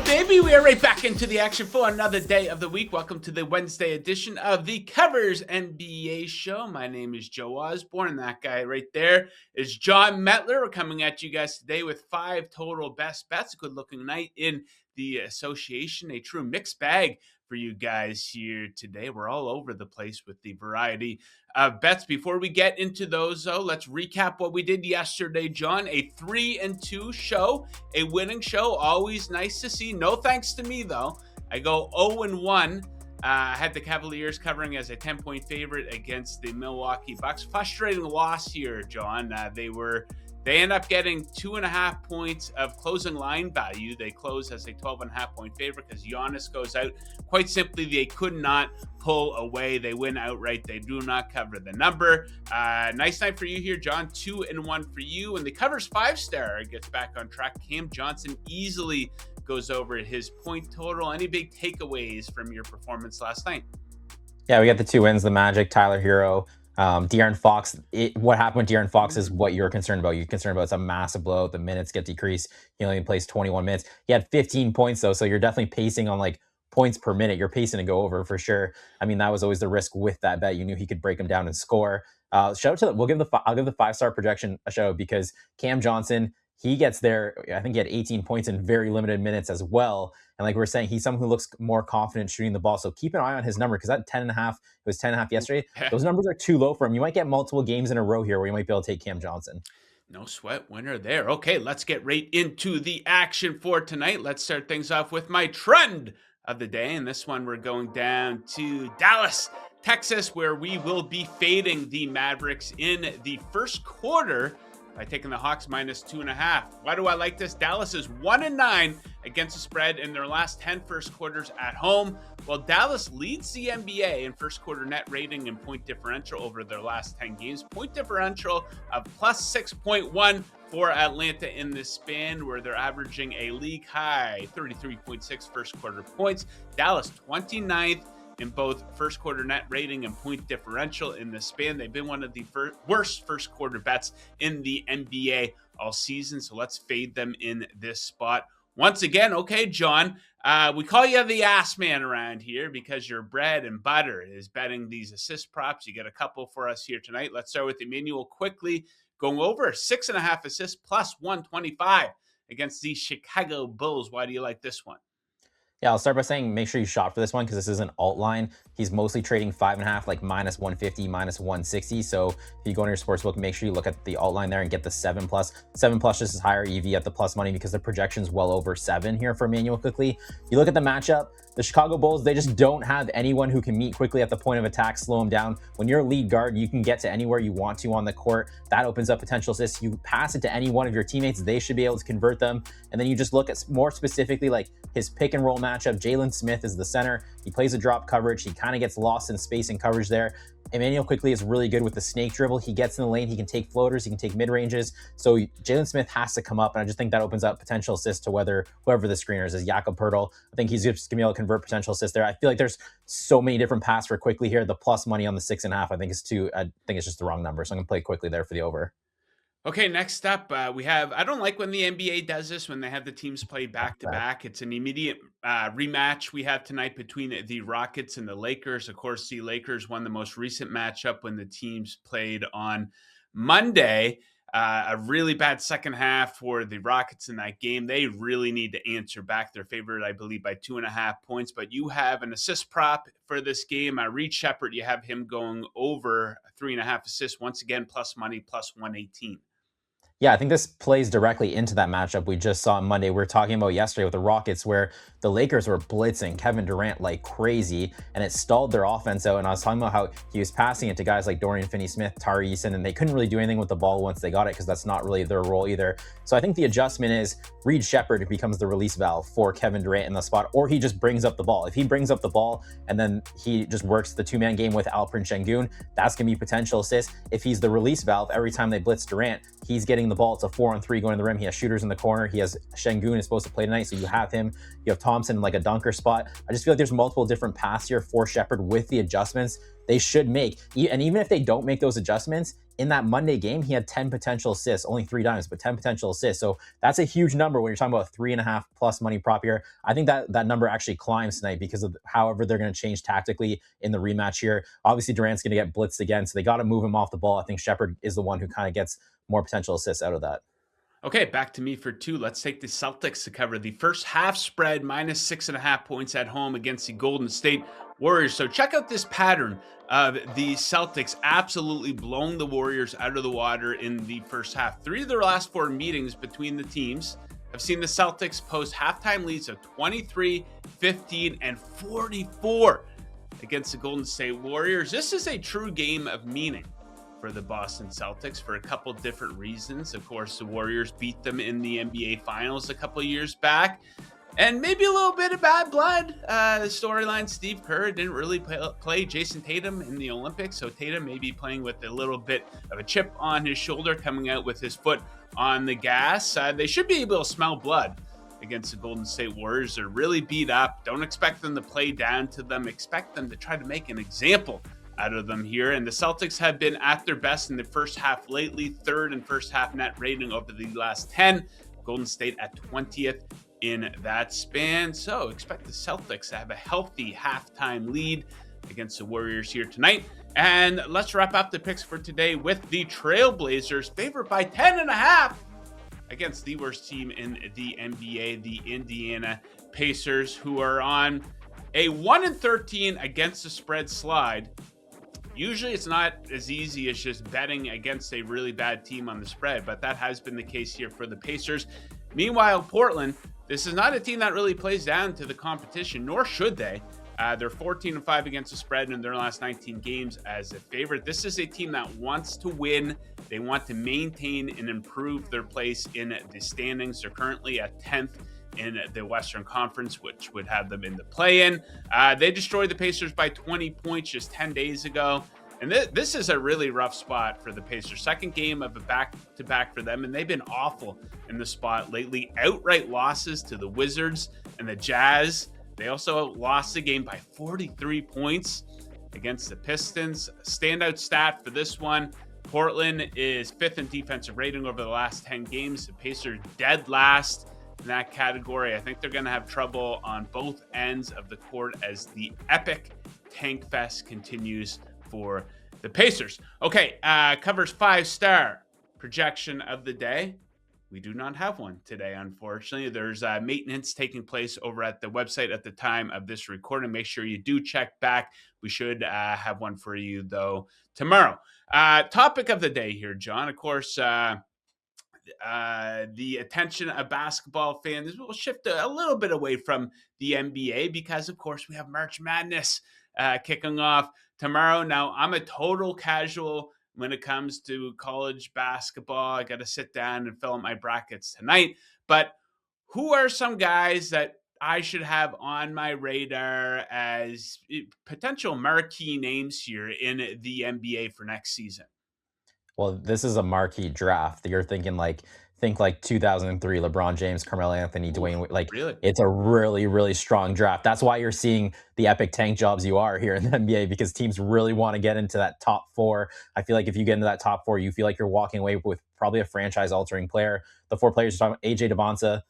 Baby, we are right back into the action for another day of the week. Welcome to the Wednesday edition of the Covers NBA show. My name is Joe Osborne, and that guy right there is John Metler. We're coming at you guys today with 5 total best bets. A good-looking night in the association, a true mixed bag for you guys here today. We're all over the place with the variety of bets. Before we get into those, though, let's recap what we did yesterday, John. A 3-2 show, a winning show. Always nice to see. No thanks to me, though. I go 0-1. I had the Cavaliers covering as a 10-point favorite against the Milwaukee Bucks. Frustrating loss here, John. They end up getting 2.5 points of closing line value. They close as a 12.5-point favorite because Giannis goes out. Quite simply, they could not pull away. They win outright. They do not cover the number. Nice night for you here, John. 2-1 for you. And the Covers 5-star gets back on track. Cam Johnson easily goes over his point total. Any big takeaways from your performance last night? Yeah, we got the 2 wins, the Magic, Tyler Hero. De'Aaron Fox, what happened with De'Aaron Fox is what you're concerned about. You're concerned about it's a massive blowout. The minutes get decreased. He only plays 21 minutes. He had 15 points, though, so you're definitely pacing on, like, points per minute. You're pacing to go over for sure. I mean, that was always the risk with that bet. You knew he could break him down and score. Shout out to I'll give the 5-star projection a shout out because Cam Johnson, he gets there. I think he had 18 points in very limited minutes as well. And like we were saying, he's someone who looks more confident shooting the ball. So keep an eye on his number because that 10.5, it was 10.5 yesterday. Those numbers are too low for him. You might get multiple games in a row here where you might be able to take Cam Johnson. No sweat, winner there. Okay, let's get right into the action for tonight. Let's start things off with my trend of the day. And this one, we're going down to Dallas, Texas, where we will be fading the Mavericks in the first quarter by taking the Hawks -2.5. Why do I like this? Dallas is 1-9 against the spread in their last 10 first quarters at home. Well, Dallas leads the NBA in first quarter net rating and point differential over their last 10 games. Point differential of +6.1 for Atlanta in this span, where they're averaging a league high 33.6 first quarter points. Dallas 29th in both first quarter net rating and point differential in the span. They've been one of the worst first quarter bets in the NBA all season. So let's fade them in this spot. Once again, okay, John, we call you the ass man around here because your bread and butter is betting these assist props. You get a couple for us here tonight. Let's start with Emmanuel quickly going over 6.5 assists +125 against the Chicago Bulls. Why do you like this one? Yeah, I'll start by saying make sure you shop for this one because this is an alt line. He's mostly trading 5.5, like -150, -160. So if you go into your sportsbook, make sure you look at the alt line there and get the 7+. 7+ just is higher EV at the plus money because the projection's well over 7 here for Emmanuel quickly. You look at the matchup, the Chicago Bulls, they just don't have anyone who can meet quickly at the point of attack, slow him down. When you're a lead guard, you can get to anywhere you want to on the court. That opens up potential assists. You pass it to any one of your teammates, they should be able to convert them. And then you just look at more specifically like his pick and roll matchup. Jalen Smith is the center. He plays a drop coverage. He kind of gets lost in space and coverage there. Emmanuel quickly is really good with the snake dribble. He gets in the lane. He can take floaters. He can take mid-ranges. So Jalen Smith has to come up, and I just think that opens up potential assists to whoever the screeners is. Jakob Poeltl, I think he's just going to be able to convert potential assists there. I feel like there's so many different paths for quickly here. The plus money on the 6.5, I think it's just the wrong number. So I'm going to play quickly there for the over. Okay, next up, we have, I don't like when the NBA does this, when they have the teams play back-to-back. It's an immediate rematch we have tonight between the Rockets and the Lakers. Of course, the Lakers won the most recent matchup when the teams played on Monday. A really bad second half for the Rockets in that game. They really need to answer back. They're favored, I believe, by 2.5 points. But you have an assist prop for this game. Reed Shepherd, you have him going over 3.5 assists. Once again, plus money, +118. Yeah, I think this plays directly into that matchup we just saw on Monday. We were talking about yesterday with the Rockets where the Lakers were blitzing Kevin Durant like crazy, and it stalled their offense out. And I was talking about how he was passing it to guys like Dorian Finney-Smith, Tari Eason, and they couldn't really do anything with the ball once they got it because that's not really their role either. So I think the adjustment is Reed Shepherd becomes the release valve for Kevin Durant in the spot, or he just brings up the ball. If he brings up the ball and then he just works the two-man game with Alperen Şengün, that's going to be potential assist. If he's the release valve every time they blitz Durant, he's getting getting the ball. It's a 4-on-3 going to the rim. He has shooters in the corner. He has Şengün is supposed to play tonight, so you have him. You have Thompson like a dunker spot. I just feel like there's multiple different paths here for Shepherd with the adjustments they should make. And even if they don't make those adjustments, in that Monday game, he had 10 potential assists, only 3 dimes, but 10 potential assists. So that's a huge number when you're talking about 3.5 plus money prop here. I think that number actually climbs tonight because of however they're going to change tactically in the rematch here. Obviously, Durant's going to get blitzed again, so they got to move him off the ball. I think Shepherd is the one who kind of gets more potential assists out of that. Okay, back to me for 2. Let's take the Celtics to cover the first half spread, minus 6.5 points at home against the Golden State Warriors. So check out this pattern of the Celtics absolutely blowing the Warriors out of the water in the first half. 3 of their last 4 meetings between the teams have seen the Celtics post halftime leads of 23, 15, and 44 against the Golden State Warriors. This is a true game of meaning for the Boston Celtics for a couple different reasons. Of course, the Warriors beat them in the NBA Finals a couple years back, and maybe a little bit of bad blood. The storyline, Steve Kerr didn't really play Jason Tatum in the Olympics, so Tatum may be playing with a little bit of a chip on his shoulder, coming out with his foot on the gas. They should be able to smell blood against the Golden State Warriors. They're really beat up. Don't expect them to play down to them. Expect them to try to make an example out of them here. And the Celtics have been at their best in the first half lately, 3rd in first half net rating over the last 10. Golden State at 20th in that span. So expect the Celtics to have a healthy halftime lead against the Warriors here tonight. And let's wrap up the picks for today with the Trailblazers favored by 10.5 against the worst team in the NBA, the Indiana Pacers, who are on a 1-13 against the spread slide. Usually it's not as easy as just betting against a really bad team on the spread, but that has been the case here for the Pacers. Meanwhile, Portland, this is not a team that really plays down to the competition, nor should they. They're 14-5 against the spread in their last 19 games as a favorite. This is a team that wants to win. They want to maintain and improve their place in the standings. They're currently at 10th in the Western Conference, which would have them in the play-in. They destroyed the Pacers by 20 points just 10 days ago. And this is a really rough spot for the Pacers. Second game of a back-to-back for them, and they've been awful in the spot lately. Outright losses to the Wizards and the Jazz. They also lost the game by 43 points against the Pistons. Standout stat for this one, Portland is 5th in defensive rating over the last 10 games. The Pacers dead last in that category. I think they're going to have trouble on both ends of the court as the epic tank fest continues for the Pacers. Okay, covers 5-star projection of the day. We do not have one today, unfortunately. There's maintenance taking place over at the website at the time of this recording. Make sure you do check back. We should have one for you, though, tomorrow. Topic of the day here, John. Of course, the attention of basketball fans will shift a little bit away from the NBA because, of course, we have March Madness kicking off tomorrow. Now, I'm a total casual when it comes to college basketball. I got to sit down and fill out my brackets tonight. But who are some guys that I should have on my radar as potential marquee names here in the NBA for next season? Well, this is a marquee draft. You're thinking think 2003, LeBron James, Carmelo Anthony, Dwayne. Really? It's a really, really strong draft. That's why you're seeing the epic tank jobs you are here in the NBA, because teams really want to get into that top 4. I feel like if you get into that top 4, you feel like you're walking away with probably a franchise-altering player. The 4 players you're talking about: AJ Devonta,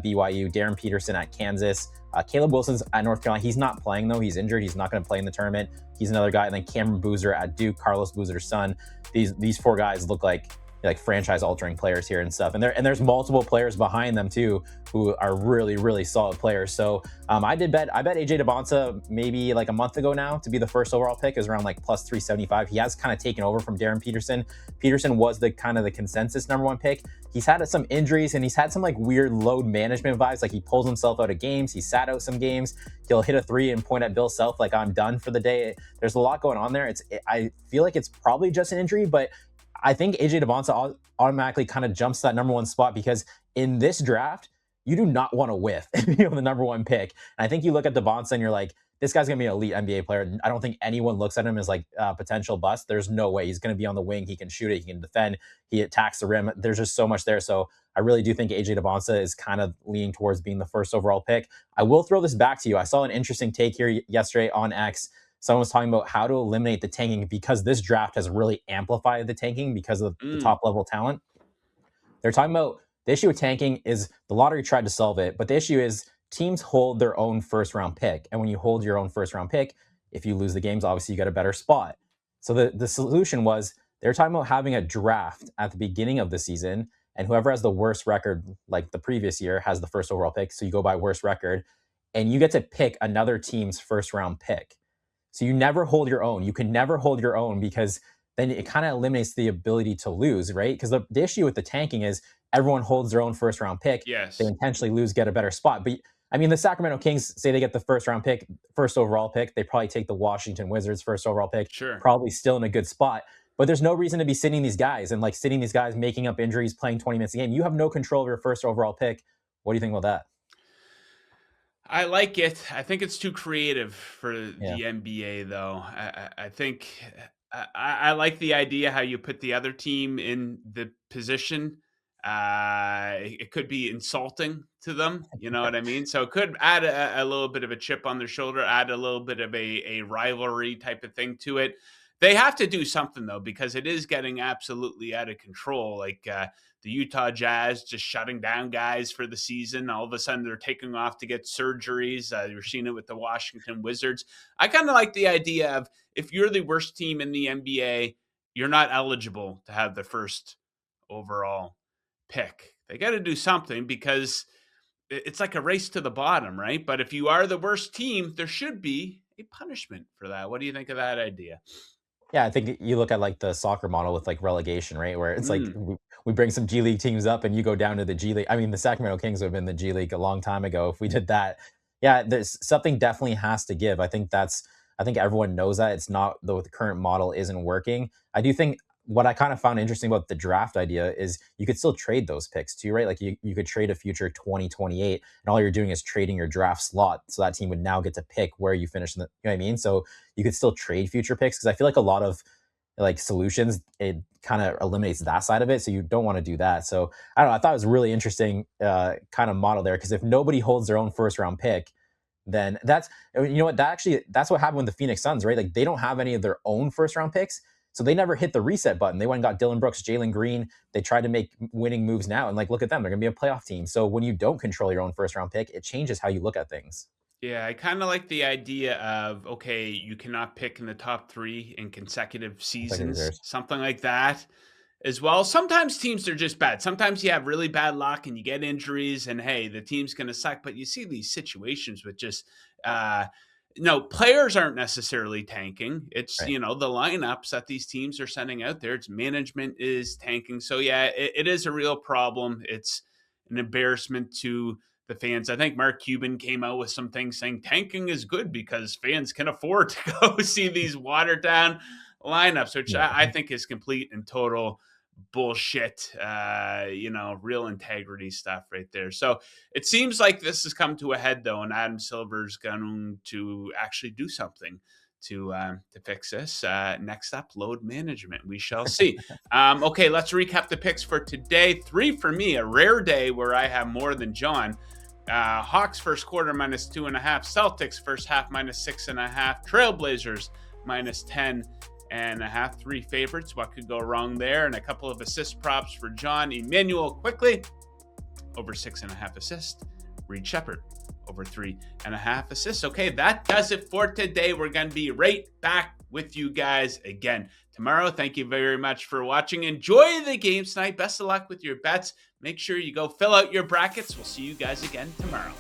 BYU, Darren Peterson at Kansas, Caleb Wilson's at North Carolina. He's not playing, though. He's injured. He's not going to play in the tournament. He's another guy. And then Cameron Boozer at Duke, Carlos Boozer's son. These 4 guys look like franchise-altering players here and stuff. And there's multiple players behind them, too, who are really, really solid players. So I bet AJ Devonta maybe a month ago now to be the first overall pick. Is around plus 375. He has kind of taken over from Darren Peterson. Peterson was the consensus number 1 pick. He's had some injuries, and he's had some weird load management vibes. He pulls himself out of games. He sat out some games. He'll hit a 3 and point at Bill Self I'm done for the day. There's a lot going on there. I feel like it's probably just an injury, but I think AJ Devonta automatically kind of jumps to that number 1 spot, because in this draft, you do not want to whiff the number 1 pick. And I think you look at Devonta and you're like, this guy's going to be an elite NBA player. I don't think anyone looks at him as like a potential bust. There's no way. He's going to be on the wing. He can shoot it. He can defend. He attacks the rim. There's just so much there. So I really do think AJ DeBonsa is kind of leaning towards being the first overall pick. I will throw this back to you. I saw an interesting take here yesterday on X. Someone was talking about how to eliminate the tanking because this draft has really amplified the tanking because of the top level talent. They're talking about the issue with tanking is the lottery tried to solve it, but the issue is teams hold their own first round pick. And when you hold your own first round pick, if you lose the games, obviously you get a better spot. So the solution was they're talking about having a draft at the beginning of the season, and whoever has the worst record, like the previous year, has the first overall pick. So you go by worst record, and you get to pick another team's first round pick. So you never hold your own. You can never hold your own because then it kind of eliminates the ability to lose, right? Because the issue with the tanking is everyone holds their own first round pick. Yes. They intentionally lose, get a better spot. But I mean, the Sacramento Kings say they get the first round pick, first overall pick. They probably take the Washington Wizards first overall pick. Sure. Probably still in a good spot. But there's no reason to be sitting these guys and like sitting these guys making up injuries, playing 20 minutes a game. You have no control of your first overall pick. What do you think about that? I like it. I think it's too creative for the NBA, though. I think I like the idea how you put the other team in the position. It could be insulting to them, you know what I mean? So it could add a little bit of a chip on their shoulder, add a little bit of a rivalry type of thing to it. They have to do something, though, because it is getting absolutely out of control. Like the Utah Jazz just shutting down guys for the season. All of a sudden, they're taking off to get surgeries. You're seeing it with the Washington Wizards. I kind of like the idea of if you're the worst team in the NBA, you're not eligible to have the first overall pick. They got to do something because it's like a race to the bottom, right? But if you are the worst team, there should be a punishment for that. What do you think of that idea? Yeah, I think you look at like the soccer model with like relegation, right? Where it's like we bring some G League teams up and you go down to the G League. I mean, the Sacramento Kings would have been the G League a long time ago if we did that. Yeah, there's something definitely has to give. I think everyone knows that it's not the current model isn't working. I do think what I kind of found interesting about the draft idea is you could still trade those picks too, right? Like you could trade a future 2028 and all you're doing is trading your draft slot. So that team would now get to pick where you finish in the, you know what I mean? So you could still trade future picks because I feel like a lot of like solutions, it kind of eliminates that side of it. So you don't want to do that. So I don't know. I thought it was a really interesting kind of model there because if nobody holds their own first round pick, then that's, you know what, that's what happened with the Phoenix Suns, right? Like they don't have any of their own first round picks. So they never hit the reset button. They went and got Dylan Brooks, Jalen Green. They tried to make winning moves now. And like, look at them. They're going to be a playoff team. So when you don't control your own first round pick, it changes how you look at things. Yeah, I kind of like the idea of, okay, you cannot pick in the top 3 in consecutive seasons, something like that as well. Sometimes teams are just bad. Sometimes you have really bad luck and you get injuries and hey, the team's going to suck. But you see these situations with just, no, players aren't necessarily tanking. It's, Right. the lineups that these teams are sending out there. It's management is tanking. So yeah, it is a real problem. It's an embarrassment to the fans. I think Mark Cuban came out with some things saying tanking is good because fans can afford to go see these watered down lineups, which I think is complete and total bullshit, real integrity stuff right there. So it seems like this has come to a head though, and Adam Silver's going to actually do something to fix this. Next up, load management. We shall see. Okay, let's recap the picks for today. 3 for me, a rare day where I have more than John. Hawks first quarter -2.5, Celtics first half -6.5, Trailblazers -10.5. 3 favorites. What could go wrong there? And a couple of assist props for John. Emmanuel quickly over 6.5 assists. Reed Shepherd over 3.5 assists. Okay, that does it for today. We're going to be right back with you guys again tomorrow. Thank you very much for watching. Enjoy the games tonight. Best of luck with your bets. Make sure you go fill out your brackets. We'll see you guys again tomorrow.